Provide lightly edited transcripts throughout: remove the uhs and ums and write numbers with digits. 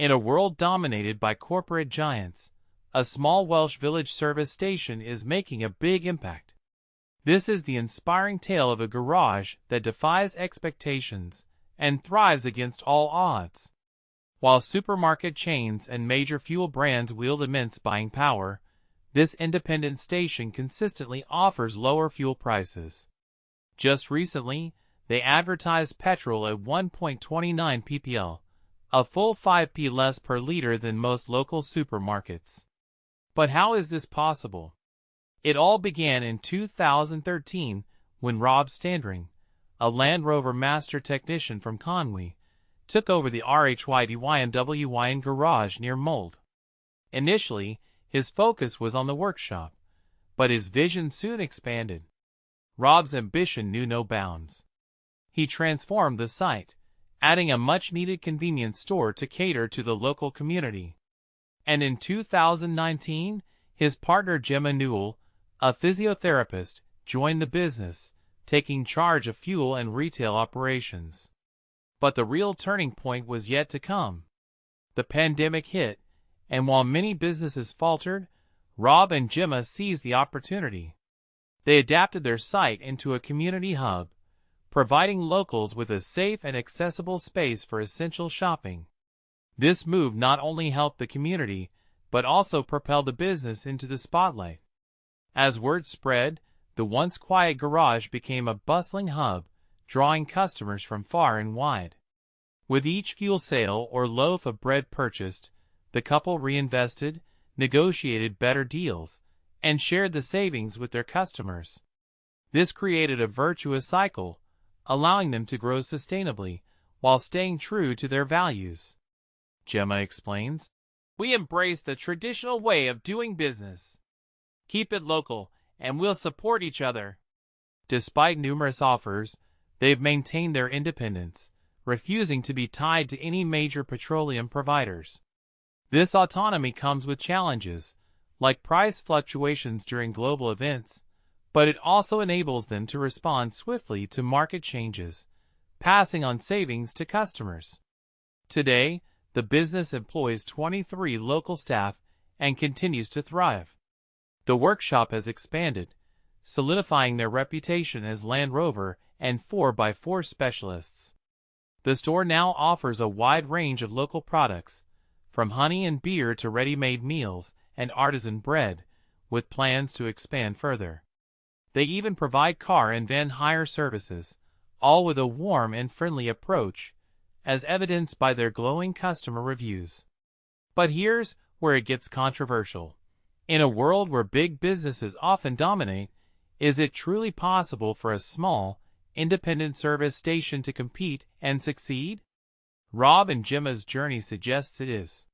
In a world dominated by corporate giants, a small Welsh village service station is making a big impact. This is the inspiring tale of a garage that defies expectations and thrives against all odds. While supermarket chains and major fuel brands wield immense buying power, this independent station consistently offers lower fuel prices. Just recently, they advertised petrol at 1.29 ppl, a full 5p less per liter than most local supermarkets. But how is this possible? It all began in 2013 when Rob Standring, a Land Rover master technician from Conwy, took over the RHYDYMWYN garage near Mold. Initially, his focus was on the workshop, but his vision soon expanded. Rob's ambition knew no bounds. He transformed the site, adding a much-needed convenience store to cater to the local community. And in 2019, his partner Gemma, a physiotherapist, joined the business, taking charge of fuel and retail operations. But the real turning point was yet to come. The pandemic hit, and while many businesses faltered, Rob and Gemma seized the opportunity. They adapted their site into a community hub, providing locals with a safe and accessible space for essential shopping. This move not only helped the community, but also propelled the business into the spotlight. As word spread, the once quiet garage became a bustling hub, drawing customers from far and wide. With each fuel sale or loaf of bread purchased, the couple reinvested, negotiated better deals, and shared the savings with their customers. This created a virtuous cycle, allowing them to grow sustainably while staying true to their values. Gemma explains, "We embrace the traditional way of doing business. Keep it local, and we'll support each other." Despite numerous offers, they've maintained their independence, refusing to be tied to any major petroleum providers. This autonomy comes with challenges, like price fluctuations during global events, but it also enables them to respond swiftly to market changes, passing on savings to customers. Today, the business employs 23 local staff and continues to thrive. The workshop has expanded, solidifying their reputation as Land Rover and 4x4 specialists. The store now offers a wide range of local products, from honey and beer to ready-made meals and artisan bread, with plans to expand further. They even provide car and van hire services, all with a warm and friendly approach, as evidenced by their glowing customer reviews. But here's where it gets controversial. In a world where big businesses often dominate, is it truly possible for a small, independent service station to compete and succeed? Rob and Gemma's journey suggests it is.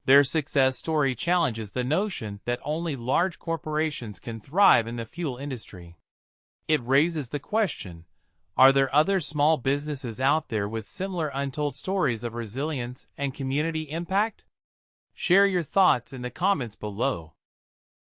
Their success story challenges the notion that only large corporations can thrive in the fuel industry. It raises the question, are there other small businesses out there with similar untold stories of resilience and community impact? Share your thoughts in the comments below.